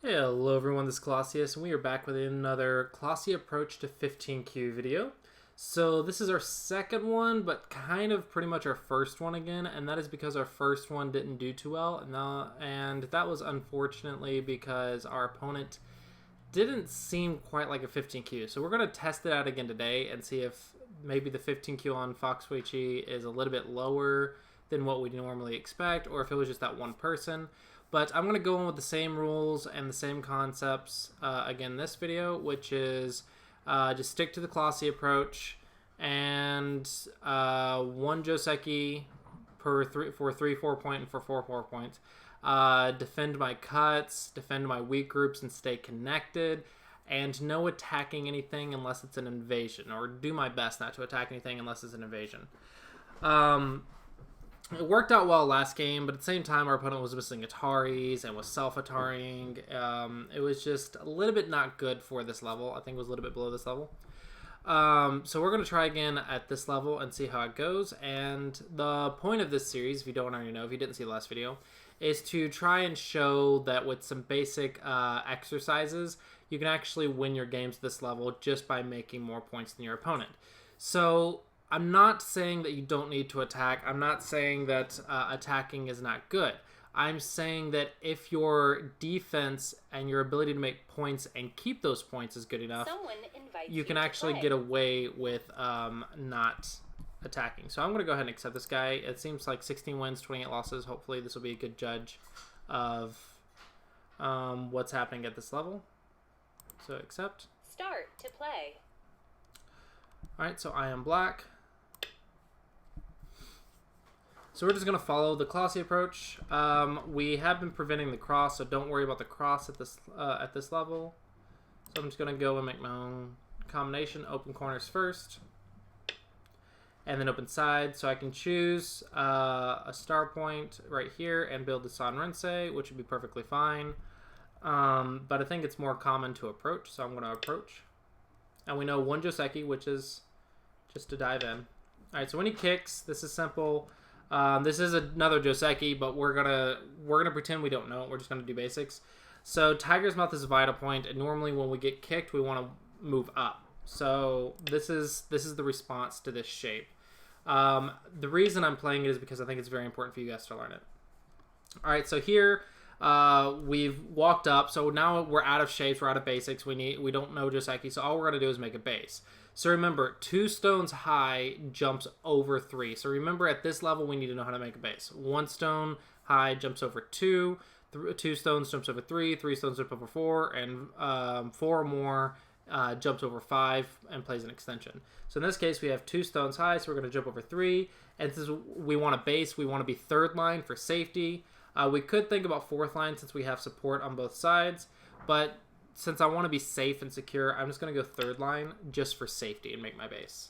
Hello everyone, this is Clossi, and we are back with another Clossi Approach to 15Q video. So this is our second one, but kind of pretty much our first one again, and that is because our first one didn't do too well, and that was unfortunately because our opponent didn't seem quite like a 15Q. So we're going to test it out again today and see if maybe the 15Q on Fox Wei Chi is a little bit lower than what we normally expect, or if it was just that one person. But I'm going to go in with the same rules and the same concepts again this video, which is just stick to the Clossi approach and one Joseki for 4 point and for 4 points. Defend my cuts, defend my weak groups, and stay connected. And no attacking anything unless it's an invasion, or do my best not to attack anything unless it's an invasion. It worked out well last game, but at the same time, our opponent was missing Ataris and was self-Ataring. It was just a little bit not good for this level. I think it was a little bit below this level. So we're going to try again at this level and see how it goes. And the point of this series, if you don't already know, if you didn't see the last video, is to try and show that with some basic exercises, you can actually win your games at this level just by making more points than your opponent. So I'm not saying that you don't need to attack. I'm not saying that attacking is not good. I'm saying that if your defense and your ability to make points and keep those points is good enough, you can actually get away with not attacking. So I'm going to go ahead and accept this guy. It seems like 16 wins, 28 losses. Hopefully this will be a good judge of what's happening at this level. So accept. Start to play. Alright, so I am black. So we're just going to follow the Clossi approach. We have been preventing the cross, so don't worry about the cross at this level. So I'm just going to go and make my own combination. Open corners first, and then open sides. So I can choose a star point right here and build the San Rensei, which would be perfectly fine. But I think it's more common to approach, so I'm going to approach. And we know one Joseki, which is just to dive in. All right, so when he kicks, this is simple. This is another Joseki, but we're gonna pretend we don't know it. We're just gonna do basics. So Tiger's Mouth is a vital point, and normally when we get kicked, we want to move up. So this is the response to this shape. The reason I'm playing it is because I think it's very important for you guys to learn it. All right, so here we've walked up. So now we're out of shapes. We're out of basics. We don't know Joseki. So all we're gonna do is make a base. So remember, 2 stones high jumps over 3. So remember, at this level, we need to know how to make a base. 1 stone high jumps over 2. 2 stones jumps over 3. 3 stones jump over 4. And 4 or more jumps over 5 and plays an extension. So in this case, we have 2 stones high, so we're going to jump over 3. And since we want a base, we want to be 3rd line for safety. We could think about 4th line since we have support on both sides. But since I want to be safe and secure, I'm just going to go 3rd line just for safety and make my base.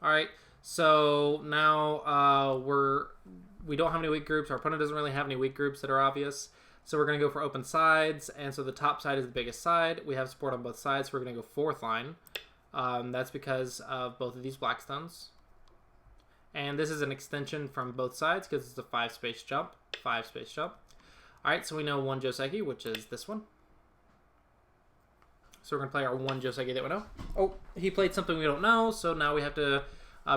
Alright, so now we don't have any weak groups. Our opponent doesn't really have any weak groups that are obvious. So we're going to go for open sides, and so the top side is the biggest side. We have support on both sides, so we're going to go 4th line. That's because of both of these black stones. And this is an extension from both sides because it's a 5-space jump. 5-space jump. Alright, so we know one Joseki, which is this one. So we're going to play our one Joseki that we know. Oh, he played something we don't know, so now we have to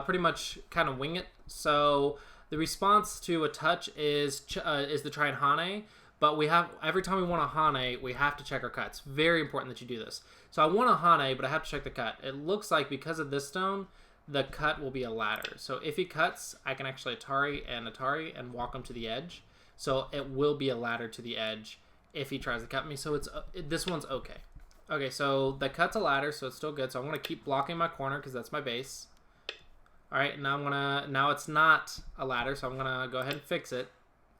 pretty much kind of wing it. So the response to a touch is to try and Hane, but we have, every time we want a Hane, we have to check our cuts. Very important that you do this. So I want a Hane, but I have to check the cut. It looks like because of this stone, the cut will be a ladder. So if he cuts, I can actually Atari and walk him to the edge. So it will be a ladder to the edge if he tries to cut me. So this one's okay. Okay, so the cut's a ladder, so it's still good. So I'm gonna keep blocking my corner because that's my base. All right, now it's not a ladder, so I'm gonna go ahead and fix it.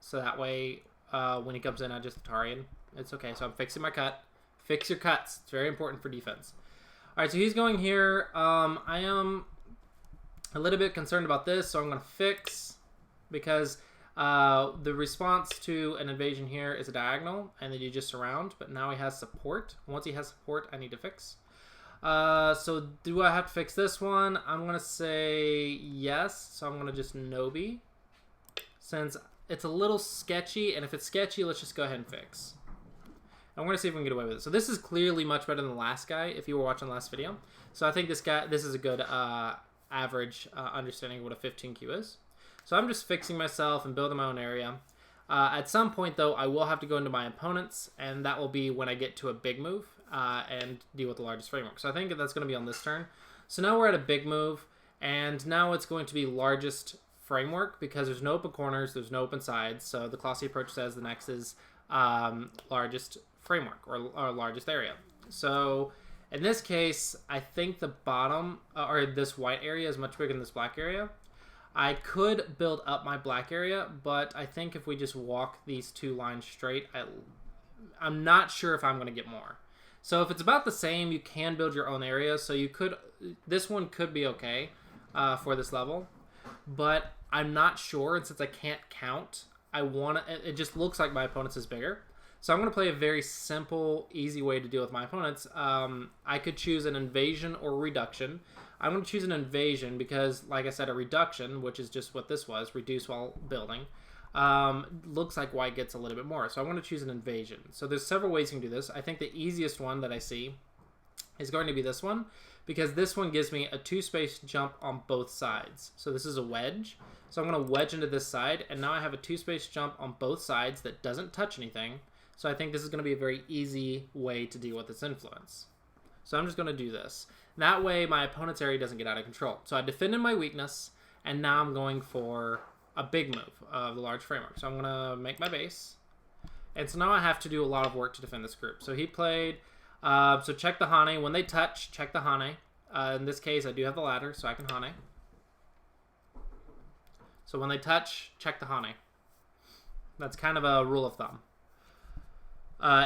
So that way, when he comes in, I just Atari and it's okay. So I'm fixing my cut. Fix your cuts. It's very important for defense. All right, so he's going here. I am a little bit concerned about this, so I'm gonna fix because the response to an invasion here is a diagonal, and then you just surround, but now he has support. Once he has support, I need to fix. So do I have to fix this one? I'm going to say yes, so I'm going to just Nobi. Since it's a little sketchy, and if it's sketchy, let's just go ahead and fix. I'm going to see if we can get away with it. So this is clearly much better than the last guy, if you were watching the last video. So I think this is a good average understanding of what a 15Q is. So I'm just fixing myself and building my own area. At some point, though, I will have to go into my opponents, and that will be when I get to a big move and deal with the largest framework. So I think that's going to be on this turn. So now we're at a big move, and now it's going to be largest framework because there's no open corners, there's no open sides. So the Clossi Approach says the next is largest framework or largest area. So in this case, I think the bottom or this white area is much bigger than this black area. I could build up my black area, but I think if we just walk these two lines straight, I'm not sure if I'm going to get more. So if it's about the same, you can build your own area. So you could, this one could be okay for this level, but I'm not sure. And since I can't count, it just looks like my opponent's is bigger. So I'm going to play a very simple, easy way to deal with my opponents. I could choose an invasion or reduction. I'm going to choose an invasion because, like I said, a reduction, which is just what this was, reduce while building, looks like white gets a little bit more. So I'm going to choose an invasion. So there's several ways you can do this. I think the easiest one that I see is going to be this one because this one gives me a 2-space jump on both sides. So this is a wedge. So I'm going to wedge into this side, and now I have a 2-space jump on both sides that doesn't touch anything. So I think this is going to be a very easy way to deal with this influence. So I'm just going to do this. That way my opponent's area doesn't get out of control. So I defended my weakness, and now I'm going for a big move of the large framework. So I'm going to make my base. And so now I have to do a lot of work to defend this group. So he played, so check the Hane. When they touch, check the Hane. In this case, I do have the ladder, so I can Hane. So when they touch, check the Hane. That's kind of a rule of thumb.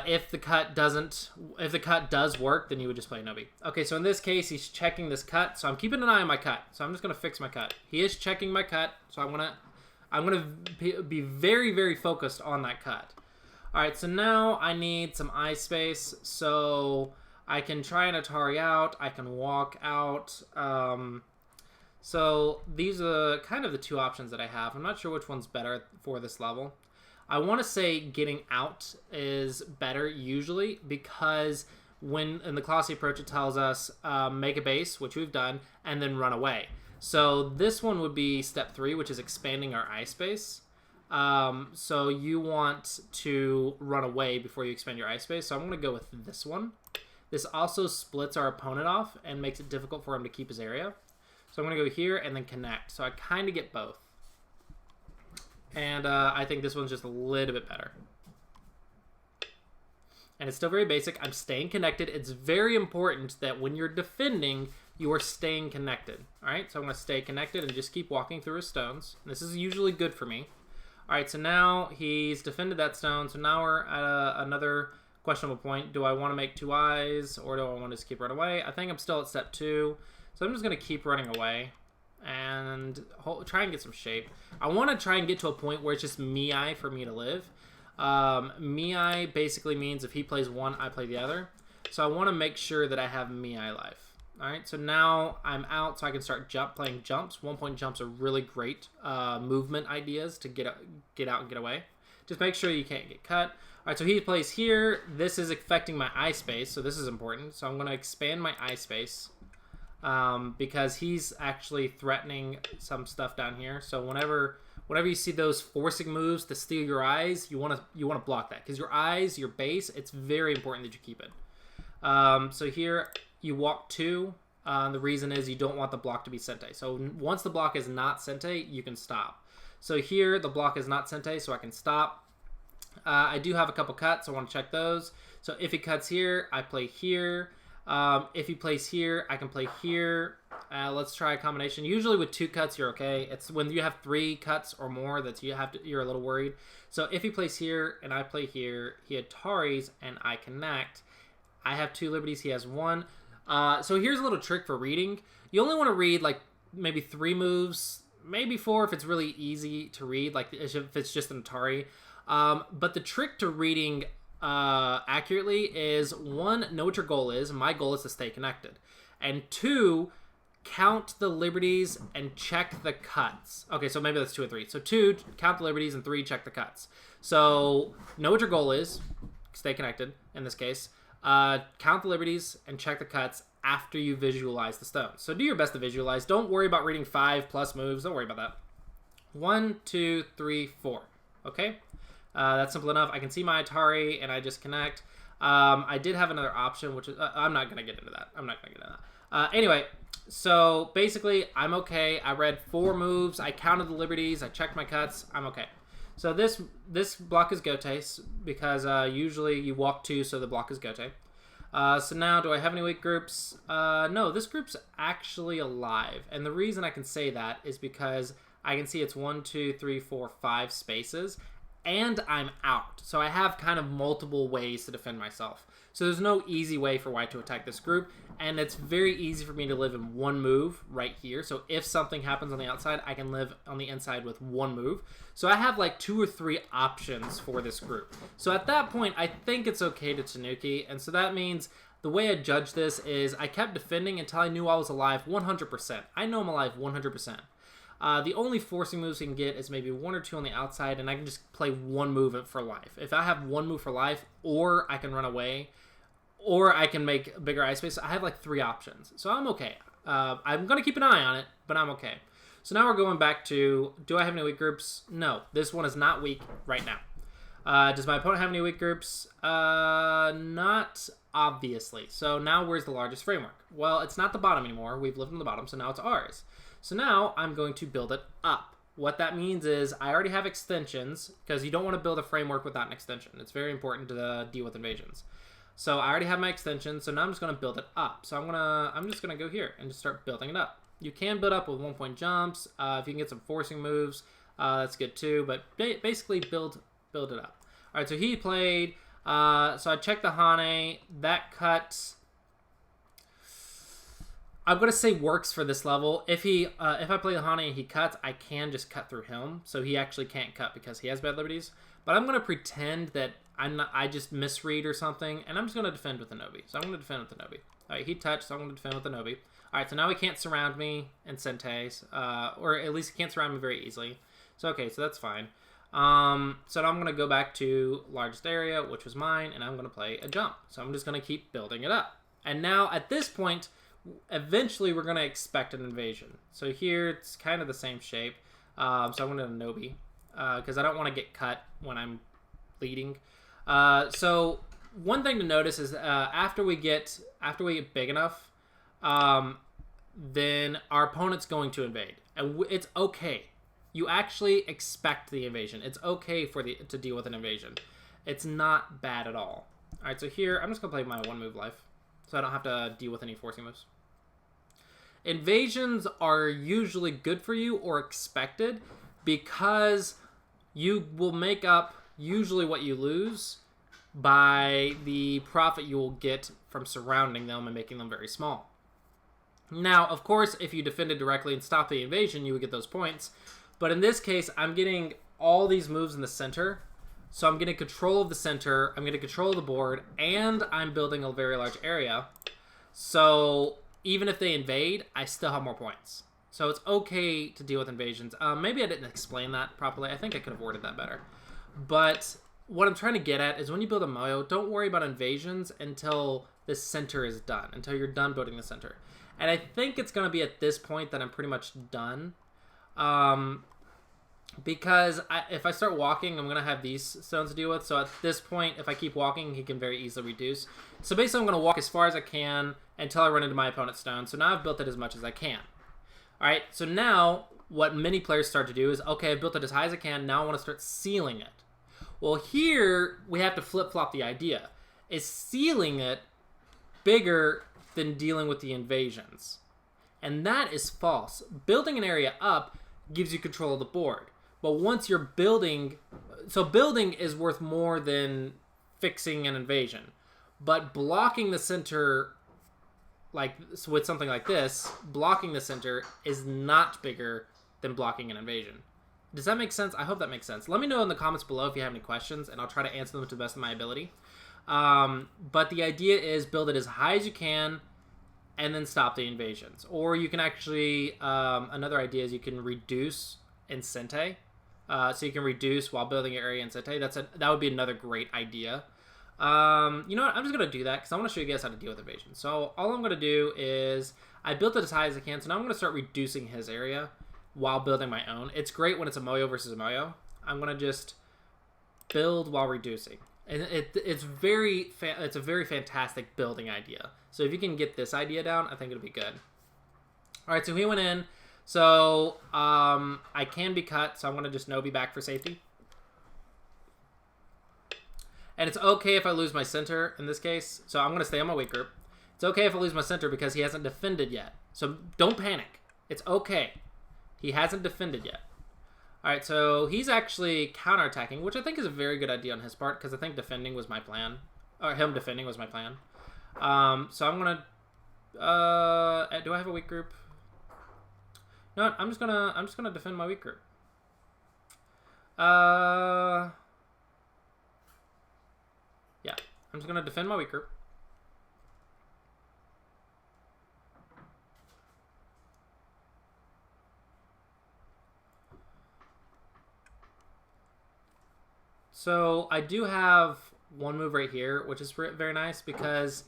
If the cut does work, then you would just play Nobi. Okay, so in this case, he's checking this cut, so I'm keeping an eye on my cut. So I'm just gonna fix my cut. He is checking my cut, so I'm gonna be very, very focused on that cut. All right, so now I need some eye space, so I can try an Atari out. I can walk out. So these are kind of the two options that I have. I'm not sure which one's better for this level. I want to say getting out is better usually because when in the Clossi Approach it tells us make a base, which we've done, and then run away. So this one would be step 3, which is expanding our eye space. So you want to run away before you expand your eye space. So I'm going to go with this one. This also splits our opponent off and makes it difficult for him to keep his area. So I'm going to go here and then connect. So I kind of get both. And I think this one's just a little bit better. And it's still very basic. I'm staying connected. It's very important that when you're defending, you are staying connected. All right, so I'm going to stay connected and just keep walking through his stones. This is usually good for me. All right, so now he's defended that stone. So now we're at another questionable point. Do I want to make 2 eyes or do I want to just keep running away? I think I'm still at step 2. So I'm just going to keep running away and try and get some shape. I want to try and get to a point where it's just me-I for me to live. Me-I basically means if he plays one, I play the other. So I want to make sure that I have me-I life. All right, so now I'm out, so I can start playing jumps. 1-point jumps are really great movement ideas to get out and get away. Just make sure you can't get cut. All right, so he plays here. This is affecting my eye space, so this is important. So I'm going to expand my eye space. Because he's actually threatening some stuff down here. So whenever you see those forcing moves to steal your eyes, you want to block that because your eyes, your base, it's very important that you keep it. So here you walk 2. The reason is you don't want the block to be sente. So once the block is not sente, you can stop. So here the block is not sente, so I can stop. I do have a couple cuts. I want to check those. So if he cuts here, I play here. If he plays here, I can play here. Let's try a combination. Usually with 2 cuts, you're okay. It's when you have 3 cuts or more that you're a little worried. So if he plays here and I play here, he Ataris and I connect. I have 2 liberties. He has 1. So here's a little trick for reading. You only want to read like maybe 3 moves, maybe 4 if it's really easy to read, like if it's just an Atari. But the trick to reading accurately is 1, know what your goal is. My goal is to stay connected. And 2, count the liberties and check the cuts. Okay, so maybe that's 2 and 3. So 2, count the liberties, and 3, check the cuts. So know what your goal is. Stay connected in this case. Count the liberties and check the cuts after you visualize the stones. So do your best to visualize. Don't worry about reading 5+ moves. Don't worry about that. 1, 2, 3, 4. Okay? That's simple enough. I can see my Atari, and I just connect. I did have another option, which is... I'm not going to get into that. Anyway, so basically, I'm okay. I read 4 moves. I counted the liberties. I checked my cuts. I'm okay. So this block is Gote, because usually you walk 2, so the block is Gote. So now, do I have any weak groups? No, this group's actually alive. And the reason I can say that is because I can see it's 1, 2, 3, 4, 5 spaces, and I'm out. So I have kind of multiple ways to defend myself. So there's no easy way for white to attack this group, and it's very easy for me to live in 1 move right here. So if something happens on the outside, I can live on the inside with 1 move. So I have like 2 or 3 options for this group. So at that point, I think it's okay to Tanuki, and so that means the way I judge this is I kept defending until I knew I was alive 100%. I know I'm alive 100%. The only forcing moves you can get is maybe 1 or 2 on the outside, and I can just play 1 move for life. If I have 1 move for life, or I can run away, or I can make a bigger ice space, I have like 3 options. So I'm okay. I'm going to keep an eye on it, but I'm okay. So now we're going back to, do I have any weak groups? No, this one is not weak right now. Does my opponent have any weak groups? Not obviously. So now where's the largest framework? Well, it's not the bottom anymore. We've lived on the bottom, so now it's ours. So now I'm going to build it up. What that means is I already have extensions, because you don't want to build a framework without an extension. It's very important to deal with invasions. So I already have my extension, so now I'm just going to build it up. So I'm just going to go here and just start building it up. You can build up with 1-point jumps. If you can get some forcing moves, that's good too. But basically build it up. All right, so he played. So I checked the Hane. That cut... I'm going to say works for this level. If I play the Hane and he cuts, I can just cut through him. So he actually can't cut because he has bad liberties. But I'm going to pretend that I just misread or something, and I'm just going to defend with the Nobi. So I'm going to defend with the Nobi. All right, he touched, so I'm going to defend with the Nobi. All right, so now he can't surround me in Sentes, or at least he can't surround me very easily. So okay, so that's fine. So now I'm going to go back to largest area, which was mine, and I'm going to play a jump. So I'm just going to keep building it up. And now at this point, eventually we're going to expect an invasion. So here it's kind of the same shape. So I'm going to Nobi, because I don't want to get cut when I'm leading. So one thing to notice is after we get big enough, then our opponent's going to invade, and it's okay. You actually expect the invasion. It's okay to deal with an invasion. It's not bad at all. All right, so here I'm just gonna play my 1 move life, so I don't have to deal with any forcing moves. Invasions are usually good for you or expected because you will make up usually what you lose by the profit you will get from surrounding them and making them very small. Now, of course, if you defended directly and stopped the invasion, you would get those points. But in this case, I'm getting all these moves in the center. So I'm getting control of the center, I'm getting control of the board, and I'm building a very large area. So even if they invade, I still have more points. So it's okay to deal with invasions. Maybe I didn't explain that properly. I think I could have worded that better. But what I'm trying to get at is when you build a Moyo, don't worry about invasions until the center is done, until you're done building the center. And I think it's going to be at this point that I'm pretty much done. Because if I start walking, I'm going to have these stones to deal with. So at this point, if I keep walking, he can very easily reduce. So basically, I'm going to walk as far as I can until I run into my opponent's stone. So now I've built it as much as I can. All right, so now what many players start to do is, okay, I've built it as high as I can. Now I want to start sealing it. Well, here we have to flip-flop the idea. Is sealing it bigger than dealing with the invasions? And that is false. Building an area up gives you control of the board. But once you're building... So building is worth more than fixing an invasion. But blocking the center, like so with something like this, blocking the center is not bigger than blocking an invasion. Does that make sense? I hope that makes sense. Let me know in the comments below if you have any questions, and I'll try to answer them to the best of my ability. But the idea is build it as high as you can, and then stop the invasions. Or you can actually, another idea is you can reduce in sente. So you can reduce while building your area in sente. That would be another great idea. You know what? I'm just going to do that because I want to show you guys how to deal with invasion. So all I'm going to do is I built it as high as I can. So now I'm going to start reducing his area while building my own. It's great when it's a Moyo versus a Moyo. I'm going to just build while reducing. And it's a very fantastic building idea. So if you can get this idea down, I think it'll be good. All right, so he went in. So I can be cut, so I'm going to just no be back for safety. And it's okay if I lose my center in this case. So I'm going to stay on my weak group. It's okay if I lose my center because he hasn't defended yet. So don't panic. It's okay. He hasn't defended yet. All right, so he's actually counterattacking, which I think is a very good idea on his part because I think defending was my plan. Or him defending was my plan. So I'm going to... do I have a weak group? No, I'm just gonna defend my weak group. Yeah, I'm just gonna defend my weak group. So I do have one move right here, which is very nice because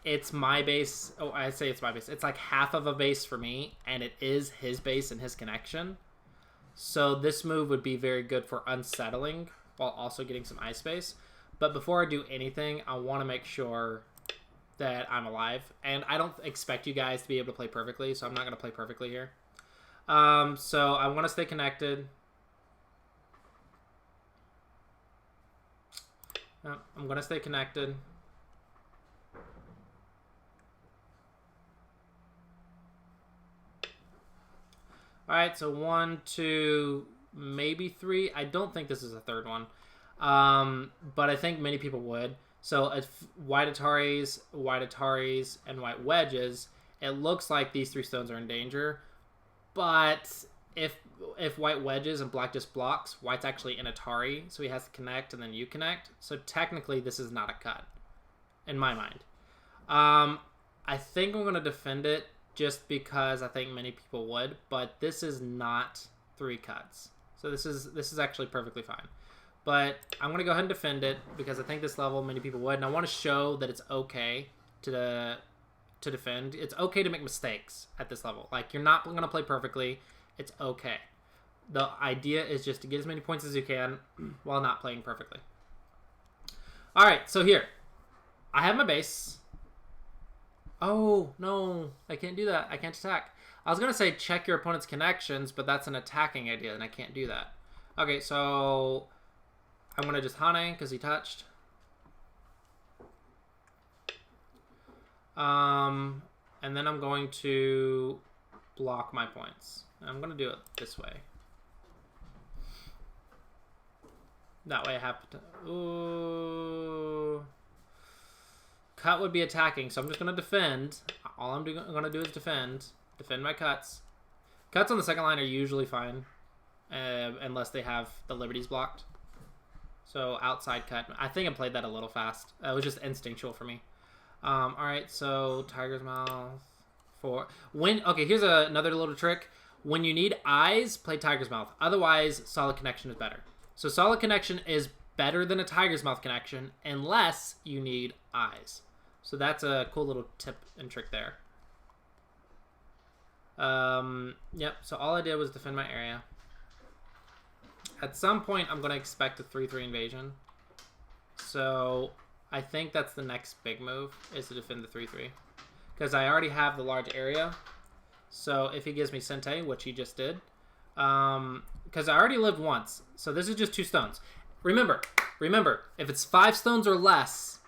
it's my base. Oh, I say it's my base. It's like half of a base for me, and it is his base and his connection. So this move would be very good for unsettling while also getting some ice space. But before I do anything, I want to make sure that I'm alive. And I don't expect you guys to be able to play perfectly, so I'm not going to play perfectly here. So I want to stay connected. No, I'm going to stay connected. Alright, so 1, 2, maybe 3. I don't think this is a third one. But I think many people would. So if white Ataris, and white wedges, it looks like these 3 stones are in danger. But if white wedges and black just blocks, white's actually in Atari, so he has to connect and then you connect. So technically this is not a cut, in my mind. I think I'm going to defend it just because I think many people would, but this is not 3 cuts. So this is actually perfectly fine. But I'm going to go ahead and defend it because I think this level many people would, and I want to show that it's okay to defend. It's okay to make mistakes at this level. Like, you're not going to play perfectly. It's okay. The idea is just to get as many points as you can while not playing perfectly. All right, so here. I have my base. Oh, no. I can't do that. I can't attack. I was going to say check your opponent's connections, but that's an attacking idea, and I can't do that. Okay, so I'm going to just Hane because he touched. And then I'm going to block my points. And I'm going to do it this way. That way I have to... Ooh. Cut would be attacking, so I'm just going to defend. All I'm going to do is defend. Defend my cuts. Cuts on the second line are usually fine. Unless they have the liberties blocked. So outside cut. I think I played that a little fast. It was just instinctual for me. Alright, so Tiger's Mouth. Okay, here's another little trick. When you need eyes, play Tiger's Mouth. Otherwise, Solid Connection is better. So Solid Connection is better than a Tiger's Mouth connection unless you need eyes. So that's a cool little tip and trick there. Yep, so all I did was defend my area. At some point, I'm going to expect a 3-3 invasion. So I think that's the next big move, is to defend the 3-3. Because I already have the large area. So if he gives me sente, which he just did. Because I already lived once. So this is just 2 stones. Remember, if it's 5 stones or less,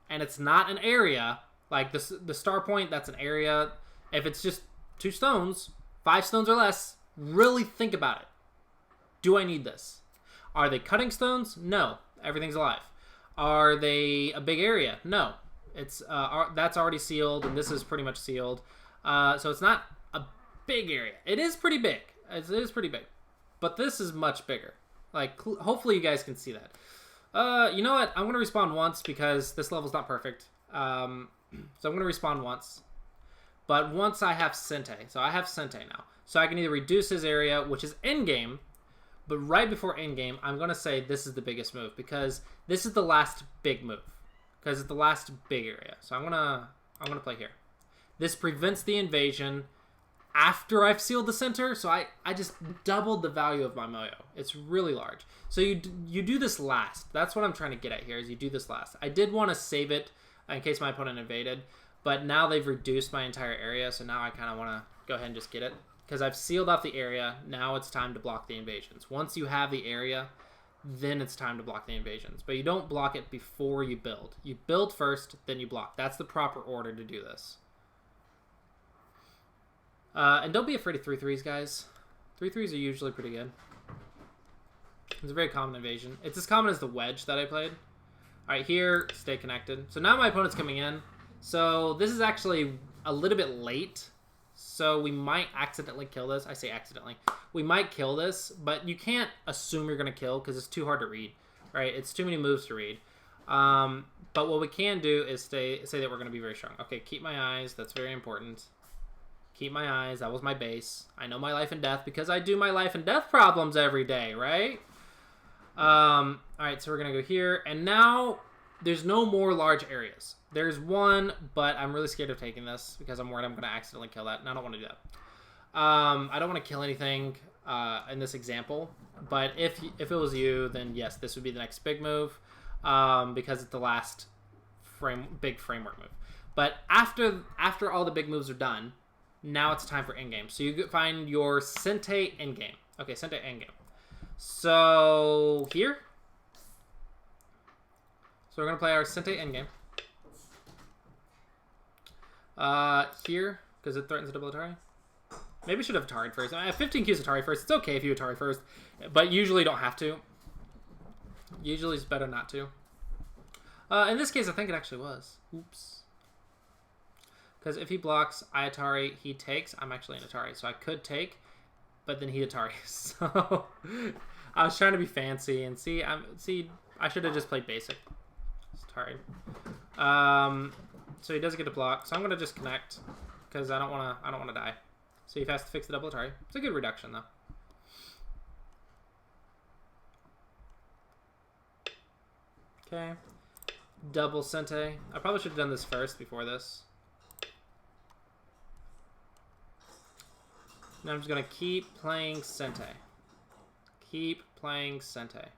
and it's not an area, like the star point, that's an area. If it's just 2 stones, 5 stones or less, really think about it. Do I need this? Are they cutting stones? No. Everything's alive. Are they a big area? No. It's that's already sealed, and this is pretty much sealed. So it's not a big area. It is pretty big. It is pretty big. But this is much bigger. Like, hopefully you guys can see that. You know what? I'm going to respawn once because this level's not perfect. So I'm going to respawn once. But once I have sente, so I have sente now. So I can either reduce his area, which is endgame, but right before endgame, I'm going to say this is the biggest move because this is the last big move. Because it's the last big area. So I'm gonna play here. This prevents the invasion after I've sealed the center, so I just doubled the value of my moyo. It's really large. So you do this last. That's what I'm trying to get at here, is you do this last. I did want to save it in case my opponent invaded, but now they've reduced my entire area, so now I kind of want to go ahead and just get it. Because I've sealed off the area, now it's time to block the invasions. Once you have the area, then it's time to block the invasions. But you don't block it before you build. You build first, then you block. That's the proper order to do this. And don't be afraid of 3/3s, guys. 3/3s are usually pretty good. It's a very common invasion. It's as common as the wedge that I played. Alright, here, stay connected. So now my opponent's coming in. So this is actually a little bit late. So we might accidentally kill this. I say accidentally. We might kill this, but you can't assume you're going to kill because it's too hard to read. Right? It's too many moves to read. But what we can do is say that we're going to be very strong. Okay, keep my eyes. That's very important. Keep my eyes. That was my base. I know my life and death because I do my life and death problems every day, right? Alright, so we're going to go here. And now there's no more large areas. There's one, but I'm really scared of taking this because I'm worried I'm going to accidentally kill that, and I don't want to do that. I don't want to kill anything in this example, but if it was you, then yes, this would be the next big move because it's the last big framework move. But after all the big moves are done, now it's time for endgame. So you find your sente endgame. Okay, sente endgame. So here. So we're going to play our sente endgame. Here, because it threatens a double Atari. Maybe we should have Atari first. I have 15 Qs Atari first. It's okay if you Atari first, but usually don't have to. Usually it's better not to. In this case, I think it actually was. Oops. Because if he blocks, I Atari, he takes. I'm actually an Atari, so I could take, but then he Atari. So I was trying to be fancy and see. I should have just played basic. It's Atari. So he doesn't get to block, so I'm gonna just connect because I don't wanna die. So he has to fix the double Atari. It's a good reduction though. Okay, double sente. I probably should have done this first before this. Now I'm just gonna keep playing sente. Keep playing sente.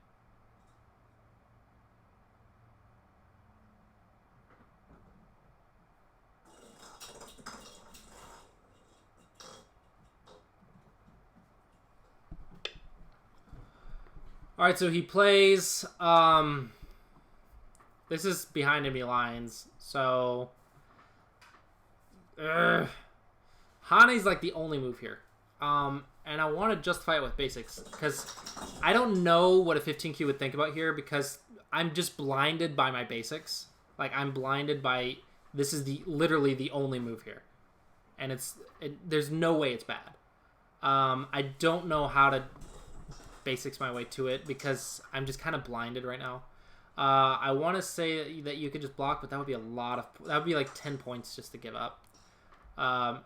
Alright, so he plays, this is behind enemy lines, so, Hane's like the only move here, and I want to justify it with basics, because I don't know what a 15Q would think about here, because I'm just blinded by my basics, like, I'm blinded by, this is literally the only move here, and there's no way it's bad. I don't know how to basics my way to it because I'm just kind of blinded right now. I want to say that you could just block, but that would be that would be like 10 points just to give up. I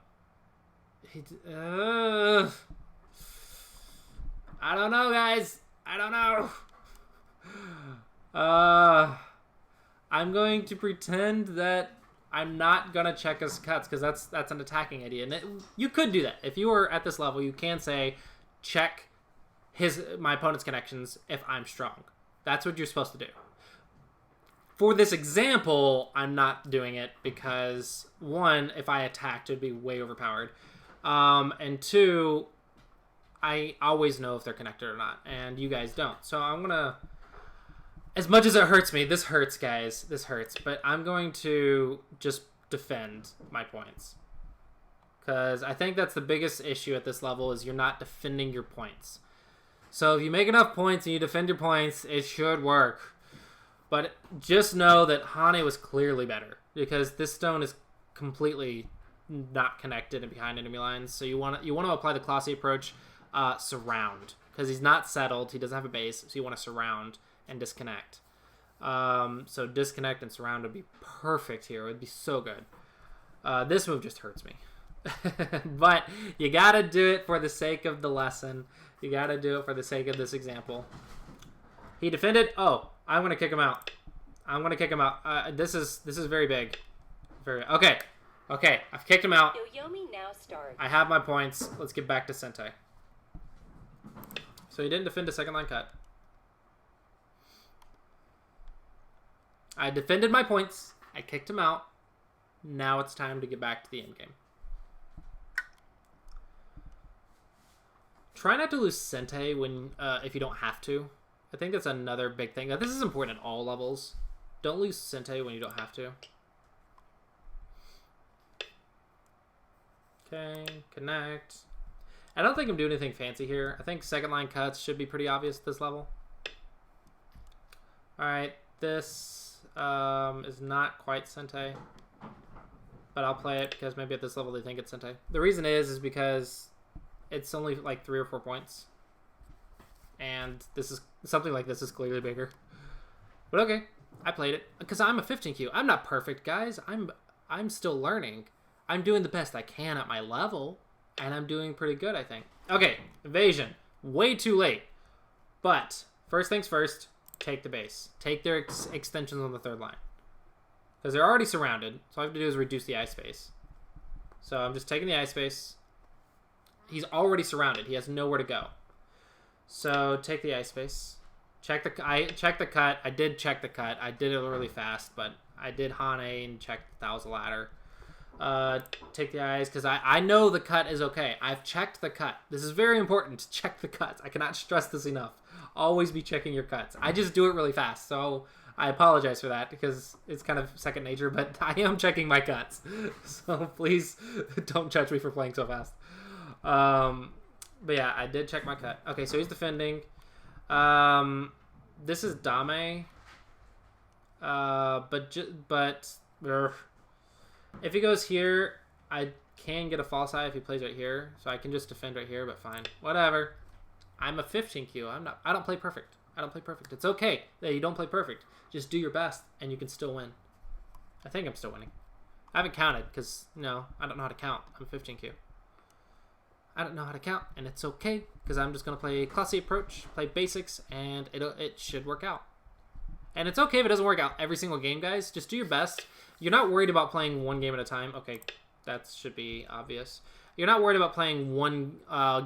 don't know, guys. I don't know. I'm going to pretend that I'm not gonna check his cuts because that's an attacking idea, and you could do that if you were at this level. You can say check my opponent's connections if I'm strong. That's what you're supposed to do. For this example, I'm not doing it because, one, if I attacked, it would be way overpowered. And two, I always know if they're connected or not, and you guys don't. So I'm going to, as much as it hurts me, this hurts, guys. This hurts. But I'm going to just defend my points. Because I think that's the biggest issue at this level is you're not defending your points. So if you make enough points and you defend your points, it should work. But just know that Hane was clearly better because this stone is completely not connected and behind enemy lines. So you want to apply the Clossi approach, surround, because he's not settled. He doesn't have a base, so you want to surround and disconnect. So disconnect and surround would be perfect here. It would be so good. This move just hurts me. But you gotta do it for the sake of the lesson. You gotta do it for the sake of this example. He defended. Oh, I'm gonna kick him out. I'm gonna kick him out. This is very big. Very okay. Okay, I've kicked him out. Yoyomi now starts. I have my points. Let's get back to sente. So he didn't defend a second line cut. I defended my points. I kicked him out. Now it's time to get back to the end game. Try not to lose sente when if you don't have to. I think that's another big thing. This is important at all levels. Don't lose sente when you don't have to. Okay, connect. I don't think I'm doing anything fancy here. I think second line cuts should be pretty obvious at this level. Alright, this is not quite sente. But I'll play it because maybe at this level they think it's sente. The reason is because it's only like 3 or 4 points. And this is something like this is clearly bigger. But okay, I played it. Because I'm a 15Q. I'm not perfect, guys. I'm still learning. I'm doing the best I can at my level, and I'm doing pretty good, I think. Okay, invasion. Way too late. But, first things first, take the base. Take their extensions on the third line. Because they're already surrounded, so all I have to do is reduce the ice space. So I'm just taking the ice space. He's already surrounded. He has nowhere to go. So take the ice space. I checked the cut. I did check the cut. I did it really fast, but I did Hane and checked that was a ladder. Take the eyes, because I know the cut is okay. I've checked the cut. This is very important to check the cuts. I cannot stress this enough. Always be checking your cuts. I just do it really fast, so I apologize for that because it's kind of second nature, but I am checking my cuts. So please don't judge me for playing so fast. But yeah, I did check my cut. Okay, so he's defending. This is Dame. If he goes here, I can get a false eye if he plays right here, so I can just defend right here, but fine. Whatever. I'm a 15Q. I don't play perfect. I don't play perfect. It's okay that you don't play perfect. Just do your best, and you can still win. I think I'm still winning. I haven't counted, because, no, I don't know how to count. I'm a 15Q. I don't know how to count, and it's okay, because I'm just going to play Clossi Approach, play basics, and it should work out. And it's okay if it doesn't work out every single game, guys. Just do your best. You're not worried about playing one game at a time. Okay, that should be obvious. You're not worried about playing one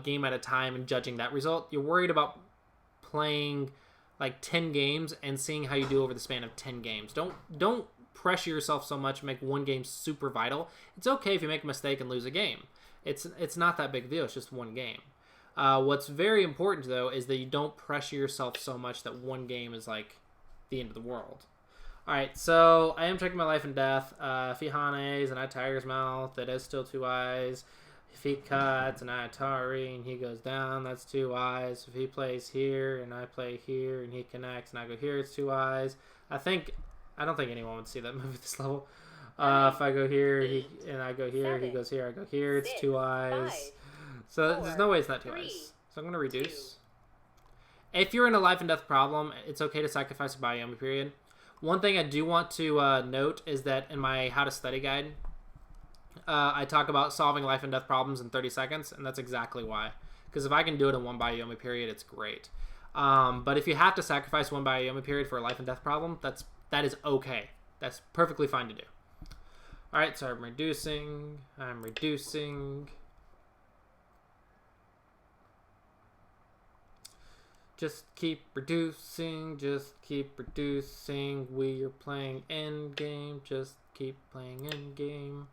game at a time and judging that result. You're worried about playing like 10 games and seeing how you do over the span of 10 games. Don't pressure yourself so much and make one game super vital. It's okay if you make a mistake and lose a game. It's not that big a deal. It's just one game. What's very important, though, is that you don't pressure yourself so much that one game is like the end of the world. Alright, so I am checking my life and death. If he Hanes and I Tiger's Mouth, that is still 2 eyes. If he cuts and I Atari and he goes down, that's 2 eyes. If he plays here and I play here and he connects and I go here, it's 2 eyes. I don't think anyone would see that move at this level. If I go here and I go here, he goes here, I go here, it's 2 eyes. So there's no way it's not 2 eyes. So I'm going to reduce. If you're in a life and death problem, it's okay to sacrifice a Biomi period. One thing I do want to note is that in my How to Study guide, I talk about solving life and death problems in 30 seconds, and that's exactly why. Because if I can do it in 1 Biomi period, it's great. But if you have to sacrifice 1 Biomi period for a life and death problem, that is okay. That's perfectly fine to do. Alright, so I'm reducing. Just keep reducing. We are playing Endgame. Just keep playing Endgame.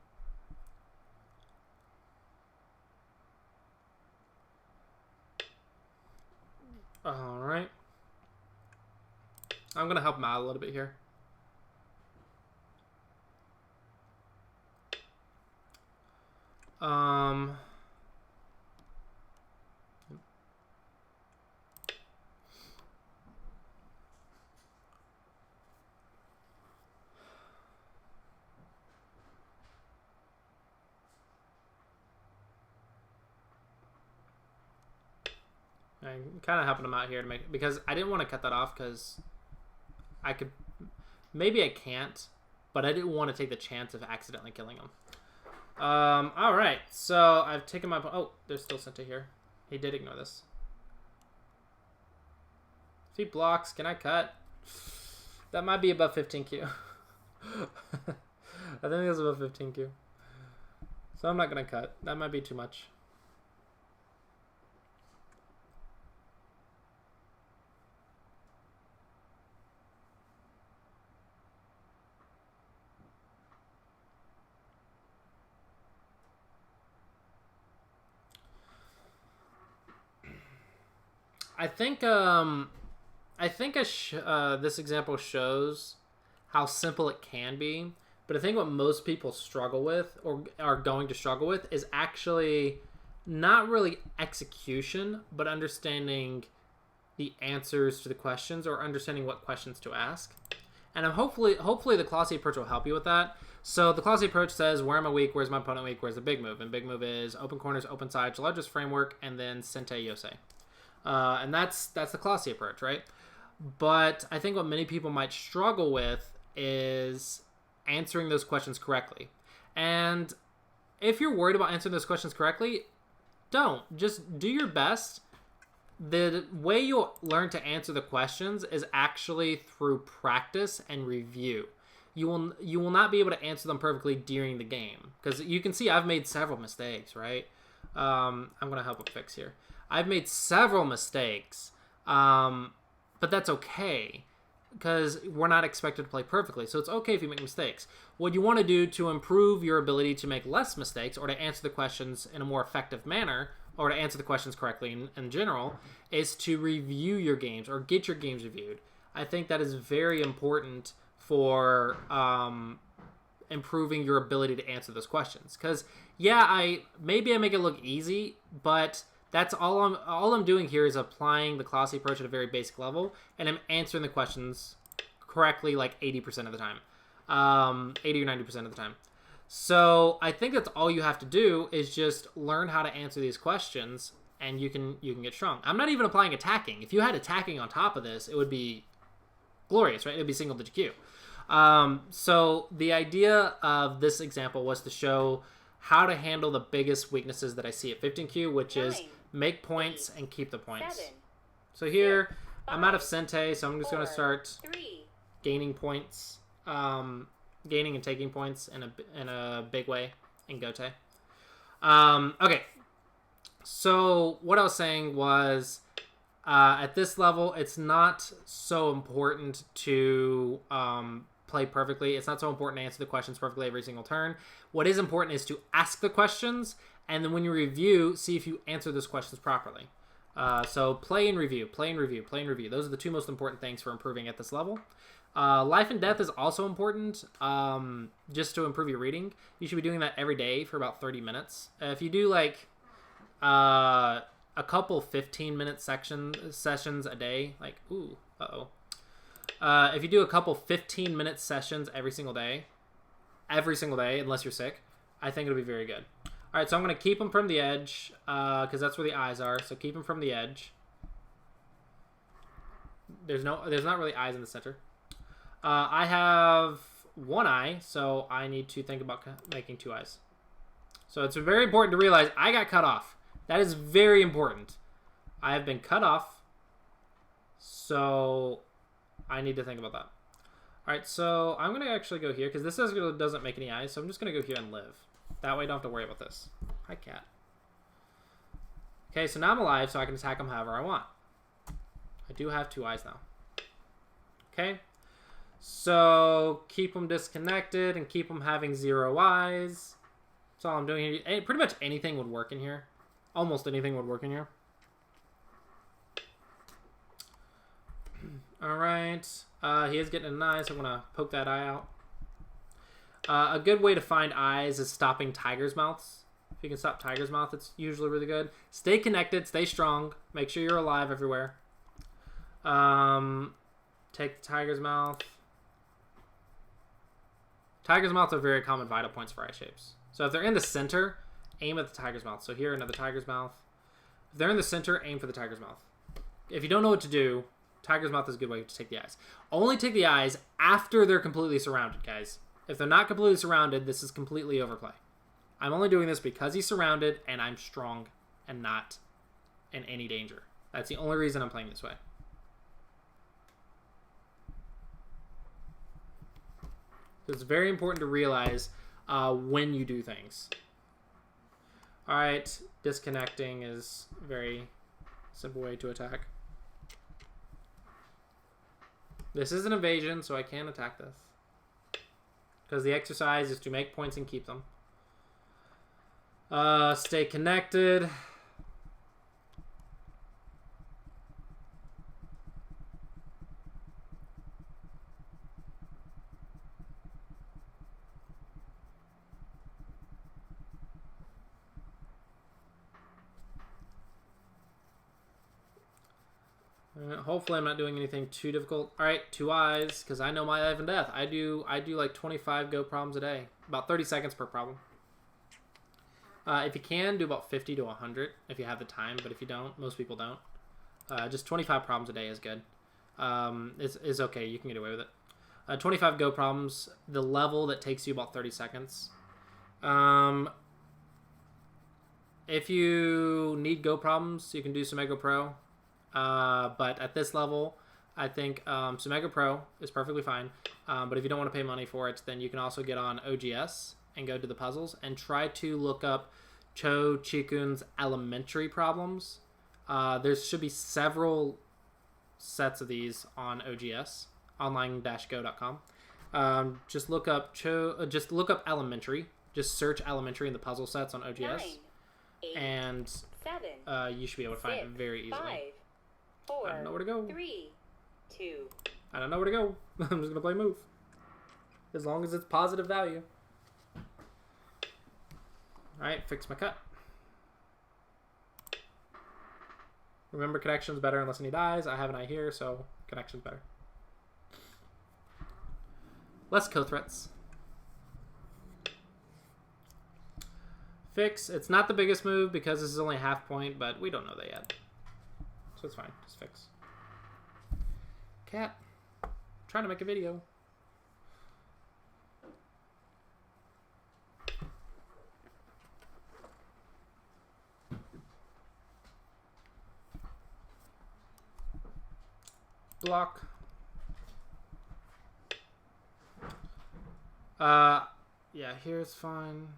Alright. I'm going to help him out a little bit here. I'm kind of helping him out here to make, because I didn't want to cut that off because I could, maybe I can't, but I didn't want to take the chance of accidentally killing him. All right. So I've taken my... Oh, there's still sente here. He did ignore this. If he blocks, can I cut? That might be above 15Q. I think it's above 15Q. So I'm not going to cut. That might be too much. I think this example shows how simple it can be, but I think what most people struggle with or are going to struggle with is actually not really execution, but understanding the answers to the questions or understanding what questions to ask. And hopefully the Clossi Approach will help you with that. So the Clossi Approach says, where am I weak? Where's my opponent weak? Where's the big move? And big move is open corners, open sides, largest framework, and then sente yosei. And that's the Clossi Approach, right? But I think what many people might struggle with is answering those questions correctly. And if you're worried about answering those questions correctly, don't. Just do your best. The way you'll learn to answer the questions is actually through practice and review. You will not be able to answer them perfectly during the game. Because you can see I've made several mistakes, right? I'm going to help with fix here. I've made several mistakes, but that's okay because we're not expected to play perfectly. So it's okay if you make mistakes. What you want to do to improve your ability to make less mistakes or to answer the questions in a more effective manner or to answer the questions correctly in general is to review your games or get your games reviewed. I think that is very important for improving your ability to answer those questions. Because, yeah, maybe I make it look easy, but... That's all I'm doing here is applying the Clossi Approach at a very basic level, and I'm answering the questions correctly like 80% of the time, 80 or 90% of the time. So I think that's all you have to do is just learn how to answer these questions, and you can get strong. I'm not even applying attacking. If you had attacking on top of this, it would be glorious, right? It would be single digit Q. So the idea of this example was to show how to handle the biggest weaknesses that I see at 15Q, which is make points and keep the points. So here, I'm out of sente, so I'm just going to start gaining points, gaining and taking points in a big way in Gote. Okay, so what I was saying was, at this level, it's not so important to play perfectly. It's not so important to answer the questions perfectly every single turn. What is important is to ask the questions, and then when you review, see if you answer those questions properly. So play and review, play and review, play and review. Those are the two most important things for improving at this level. Life and death is also important, just to improve your reading. You should be doing that every day for about 30 minutes. If you do like a couple 15-minute sessions a day, like, ooh, if you do a couple 15-minute sessions every single day, unless you're sick, I think it'll be very good. All right, so I'm going to keep them from the edge because that's where the eyes are. So keep them from the edge. There's not really eyes in the center. I have one eye, so I need to think about making two eyes. So it's very important to realize I got cut off. That is very important. I have been cut off, so I need to think about that. All right, so I'm going to actually go here because this doesn't make any eyes, so I'm just going to go here and live. That way I don't have to worry about this. Hi, cat. Okay, so now I'm alive, so I can attack him however I want. I do have two eyes now. Okay, so keep them disconnected and keep them having 0 eyes. That's all I'm doing here. Pretty much anything would work in here. Almost anything would work in here. All right. He is getting an eye, so I'm going to poke that eye out. A good way to find eyes is stopping tiger's mouths. If you can stop tiger's mouth, it's usually really good. Stay connected. Stay strong. Make sure you're alive everywhere. Take the tiger's mouth. Tiger's mouths are very common vital points for eye shapes. So if they're in the center, aim at the tiger's mouth. So here, another tiger's mouth. If they're in the center, aim for the tiger's mouth. If you don't know what to do, tiger's mouth is a good way to take the eyes. Only take the eyes after they're completely surrounded, guys. If they're not completely surrounded, this is completely overplay. I'm only doing this because he's surrounded and I'm strong and not in any danger. That's the only reason I'm playing this way. So it's very important to realize when you do things. Alright, disconnecting is a very simple way to attack. This is an evasion, so I can attack this. Because the exercise is to make points and keep them. Stay connected. Hopefully I'm not doing anything too difficult. Alright, 2 eyes, because I know my life and death. I do like 25 go problems a day. About 30 seconds per problem. If you can, do about 50 to 100 if you have the time, but if you don't, most people don't. Just 25 problems a day is good. It's okay, you can get away with it. 25 go problems, the level that takes you about 30 seconds. If you need go problems, you can do Sumego Pro. But at this level, I think Sumego Pro is perfectly fine. But if you don't want to pay money for it, then you can also get on OGS and go to the puzzles and try to look up Cho Chikun's elementary problems. There should be several sets of these on OGS, online-go.com. Just look up elementary. Just search elementary in the puzzle sets on OGS. 9, 8, and 7, you should be able to find it very easily. 5, 4, I don't know where to go. 3, 2. I don't know where to go. I'm just going to play move. As long as it's positive value. Alright, fix my cut. Remember, connection's better unless he dies. I have an eye here, so connection's better. Less co-threats. Fix. It's not the biggest move because this is only a half point, but we don't know that yet. So it's fine. Just fix. Cat. I'm trying to make a video. Block. Yeah, here's fine.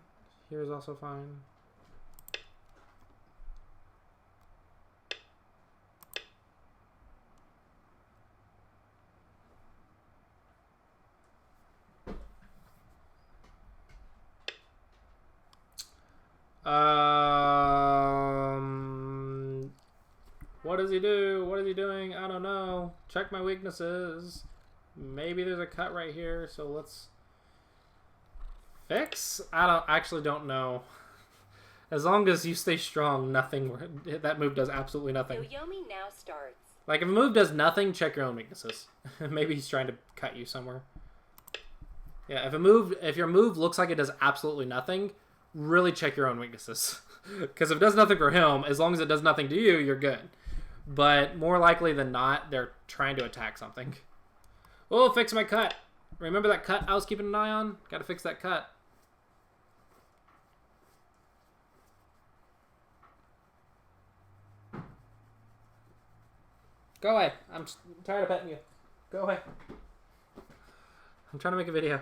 Here's also fine. What does he do? What is he doing? I don't know. Check my weaknesses. Maybe there's a cut right here, so let's fix? I actually don't know. As long as you stay strong, that move does absolutely nothing. Yoyomi now starts. Like, if a move does nothing, check your own weaknesses. Maybe he's trying to cut you somewhere. Yeah, if your move looks like it does absolutely nothing, really check your own weaknesses. Because if it does nothing for him, as long as it does nothing to you, you're good. But more likely than not, they're trying to attack something. Oh, fix my cut. Remember that cut I was keeping an eye on? Gotta fix that cut. Go away. I'm tired of petting you. Go away. I'm trying to make a video.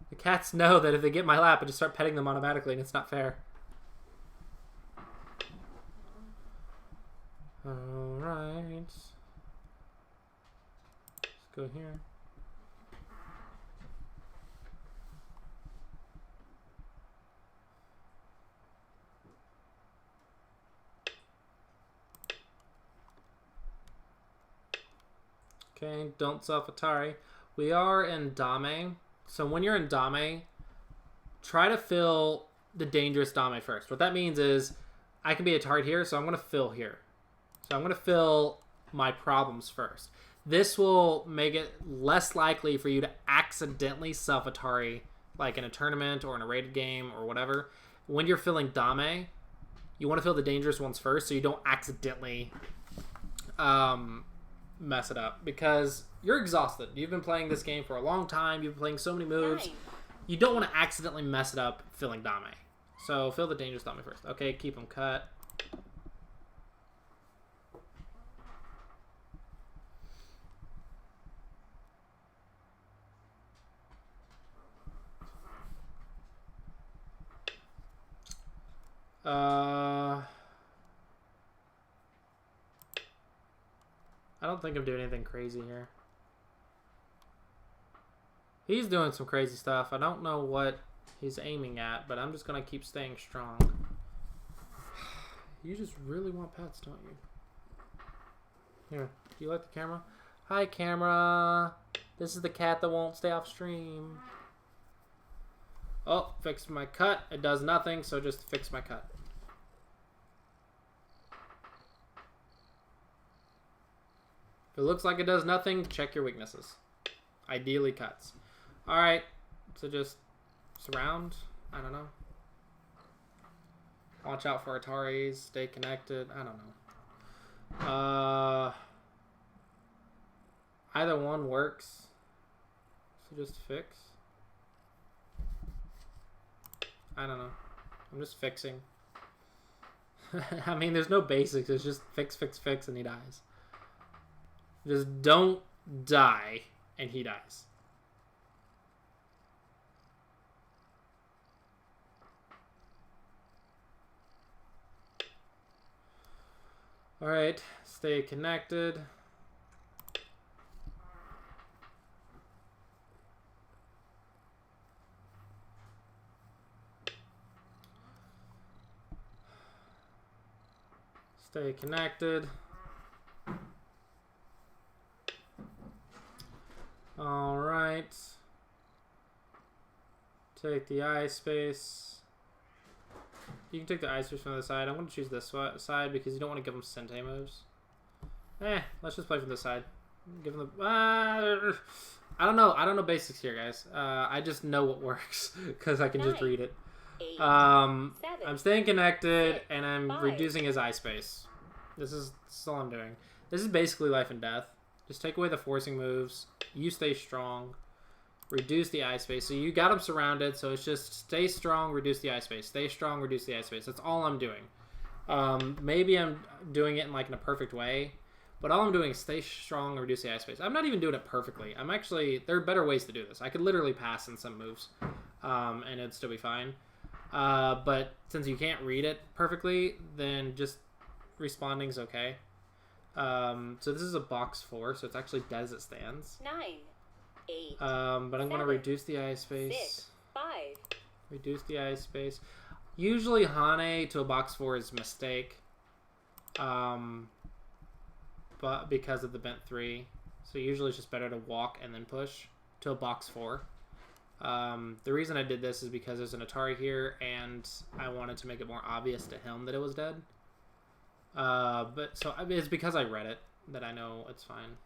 The cats know that if they get in my lap, I just start petting them automatically, and it's not fair. Alright. Let's go here. Okay, don't self-Atari. We are in Dame. So when you're in Dame, try to fill the dangerous Dame first. What that means is I can be a target here, so I'm going to fill here. So I'm going to fill my problems first. This will make it less likely for you to accidentally self-Atari, like in a tournament or in a rated game or whatever. When you're filling Dame, you want to fill the dangerous ones first so you don't accidentally mess it up. Because you're exhausted. You've been playing this game for a long time. You've been playing so many moves. 9. You don't want to accidentally mess it up filling Dame. So feel the danger, stop me first. Okay, keep them cut. I don't think I'm doing anything crazy here. He's doing some crazy stuff. I don't know what he's aiming at, but I'm just going to keep staying strong. You just really want pets, don't you? Here, do you like the camera? Hi, camera. This is the cat that won't stay off stream. Oh, fix my cut. It does nothing, so just fix my cut. If it looks like it does nothing, check your weaknesses. Ideally cuts. Alright, so just surround. I don't know. Watch out for Ataris. Stay connected. I don't know. Either one works. So just fix. I don't know. I'm just fixing. I mean, there's no basics. It's just fix, fix, fix, and he dies. Just don't die, and he dies. Alright, stay connected. Stay connected. Alright. Take the eye space. You can take the eye space from the other side. I'm going to choose this side because you don't want to give them sente moves. Let's just play from this side. Give them the... I don't know. I don't know basics here, guys. I just know what works because I can just read it. 8, I'm 7, staying connected 6, and I'm 5. reducing his eye space. This is all I'm doing. This is basically life and death. Just take away the forcing moves. You stay strong. Reduce the eye space. So you got him surrounded. So it's just stay strong, reduce the eye space. Stay strong, reduce the eye space. That's all I'm doing. Maybe I'm doing it in like in a perfect way. But all I'm doing is stay strong, reduce the eye space. I'm not even doing it perfectly. I'm actually... There are better ways to do this. I could literally pass in some moves. And it'd still be fine. But since you can't read it perfectly, then just responding's okay. So this is a box 4, so it's actually dead as it stands. 9, 8. But I'm going to reduce the eye space. 6, 5. Reduce the eye space. Usually Hane to a box 4 is a mistake. But because of the bent 3. So usually it's just better to walk and then push to a box 4. The reason I did this is because there's an Atari here, and I wanted to make it more obvious to him that it was dead. But so it's because I read it that I know it's fine.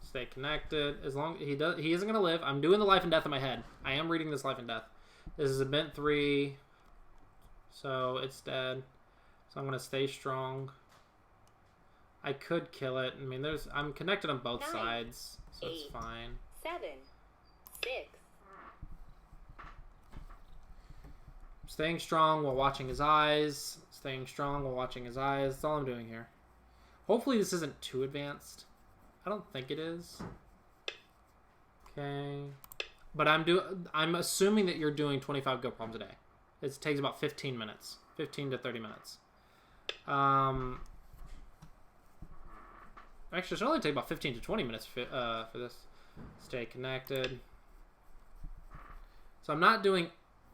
Stay connected. As long he isn't gonna live. I'm doing the life and death in my head. I am reading this life and death. This is a bent 3, so it's dead. So I'm gonna stay strong. I could kill it. I mean, I'm connected on both 9, sides, so 8, it's fine. 7, 6. Staying strong while watching his eyes. Staying strong while watching his eyes. That's all I'm doing here. Hopefully this isn't too advanced. I don't think it is. Okay. But I'm assuming that you're doing 25 Go problems a day. It takes about 15 minutes. 15 to 30 minutes. Actually, it should only take about 15 to 20 minutes for this. Stay connected. So I'm not doing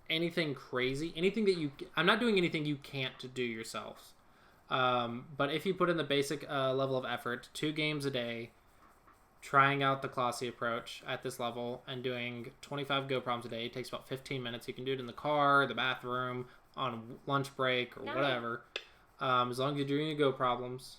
anything crazy. I'm not doing anything you can't do yourselves. But if you put in the basic level of effort, 2 games a day, trying out the Clossi approach at this level, and doing 25 Go problems a day, it takes about 15 minutes. You can do it in the car, the bathroom, on lunch break, or whatever. As long as you're doing your Go problems.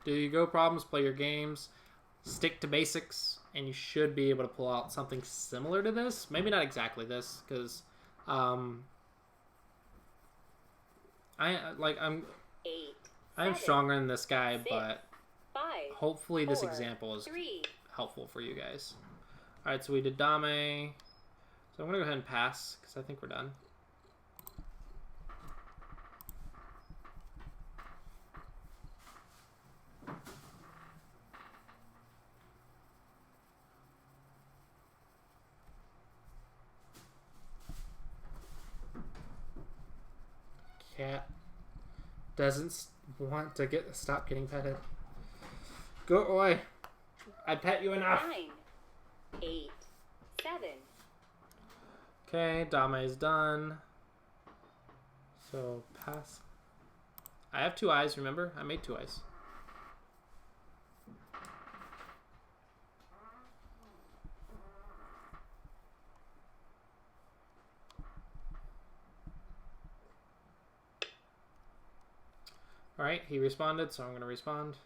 Do your Go problems, play your games, stick to basics, and you should be able to pull out something similar to this. Maybe not exactly this, because I'm 8, I am 7, stronger than this guy, 6, but 5, hopefully this 4, example is 3. helpful for you guys. All right, so we did Dame. So I'm gonna go ahead and pass because I think we're done. Cat doesn't want to stop getting petted. Go away. I pet you enough. 9, 8, 7. Okay, Dame's done. So pass. I have 2 eyes, remember? I made 2 eyes. Alright, he responded, so I'm going to respond.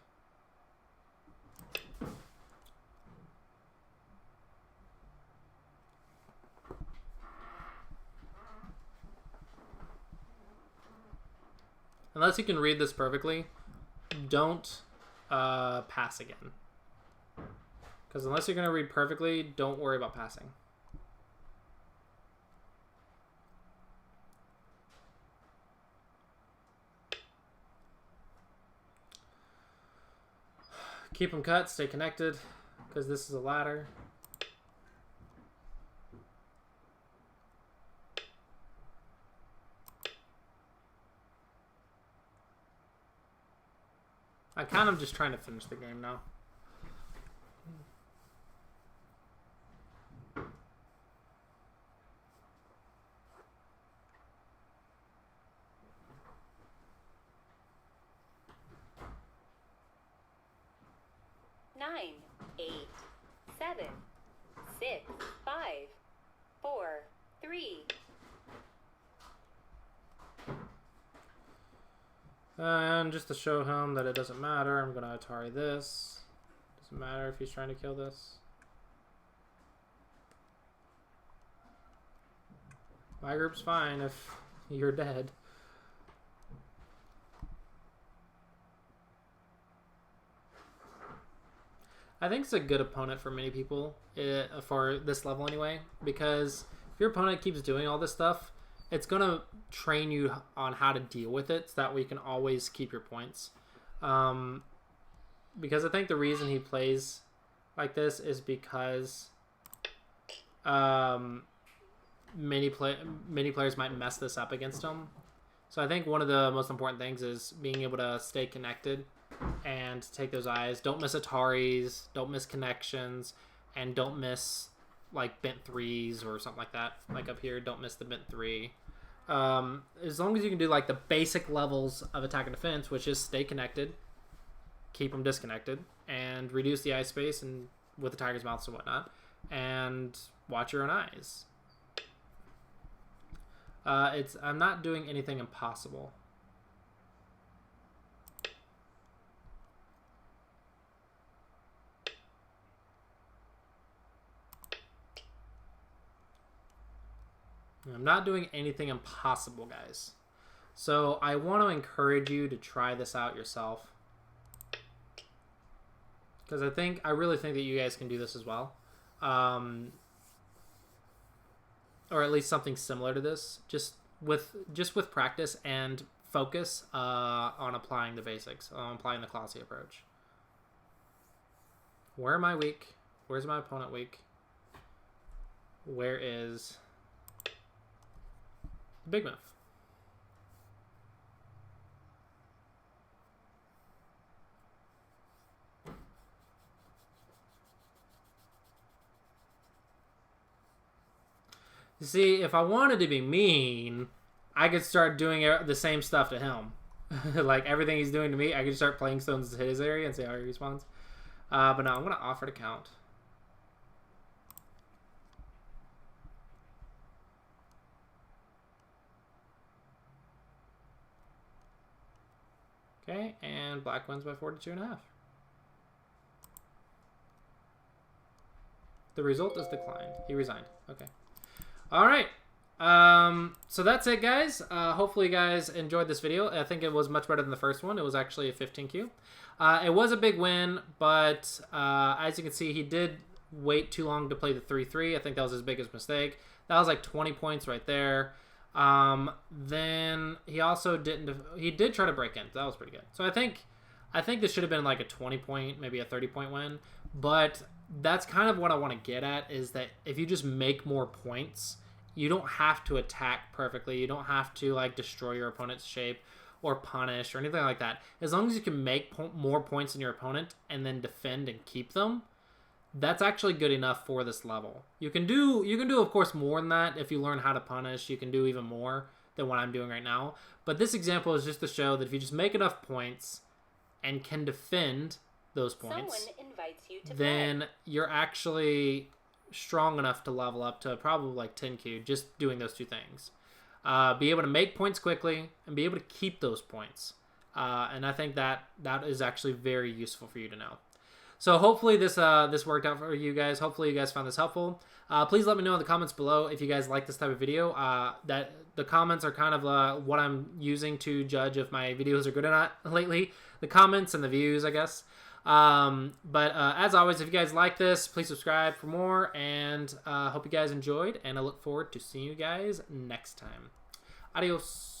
Unless you can read this perfectly, don't pass again. Because unless you're going to read perfectly, don't worry about passing. Keep them cut, stay connected, because this is a ladder. I'm kind of just trying to finish the game now. Nine, 8, 7, 6, 5, 4, 3. And just to show him that it doesn't matter, I'm going to Atari this. Doesn't matter if he's trying to kill this. My group's fine if you're dead. I think it's a good opponent for many people, for this level anyway, because if your opponent keeps doing all this stuff, it's going to train you on how to deal with it, so that way you can always keep your points. Because I think the reason he plays like this is because many players might mess this up against him. So I think one of the most important things is being able to stay connected and take those eyes. Don't miss Ataris, don't miss connections, and don't miss like bent 3s or something like that. Like up here, don't miss the bent 3. As long as you can do like the basic levels of attack and defense, which is stay connected, keep them disconnected, and reduce the eye space and with the tiger's mouths and whatnot, and watch your own eyes. I'm not doing anything impossible. I'm not doing anything impossible, guys. So I want to encourage you to try this out yourself. Because I really think that you guys can do this as well. Or at least something similar to this. Just with practice and focus on applying the basics. On applying the Clossi approach. Where am I weak? Where's my opponent weak? Where is the big move? You see, if I wanted to be mean, I could start doing the same stuff to him. Like everything he's doing to me, I could start playing stones to his area and see how he responds. But no, I'm going to offer to count. Okay, and black wins by 42.5. The result is declined. He resigned. Okay. All right. So that's it, guys. Hopefully you guys enjoyed this video. I think it was much better than the first one. It was actually a 15Q. It was a big win, but as you can see, he did wait too long to play the 3-3. I think that was his biggest mistake. That was like 20 points right there. Then he also he did try to break in. That was pretty good. So I think this should have been like a 20-point, maybe a 30-point win. But that's kind of what I want to get at, is that if you just make more points, you don't have to attack perfectly. You don't have to like destroy your opponent's shape or punish or anything like that. As long as you can make more points than your opponent and then defend and keep them, that's actually good enough for this level. You can do of course more than that. If you learn how to punish, you can do even more than what I'm doing right now. But this example is just to show that if you just make enough points and can defend those points, then you're actually strong enough to level up to probably like 10Q just doing those two things. Be able to make points quickly and be able to keep those points. And I think that is actually very useful for you to know. So hopefully this worked out for you guys. Hopefully you guys found this helpful. Please let me know in the comments below if you guys like this type of video. That the comments are kind of what I'm using to judge if my videos are good or not lately. The comments and the views, I guess. But as always, if you guys like this, please subscribe for more. And hope you guys enjoyed. And I look forward to seeing you guys next time. Adios.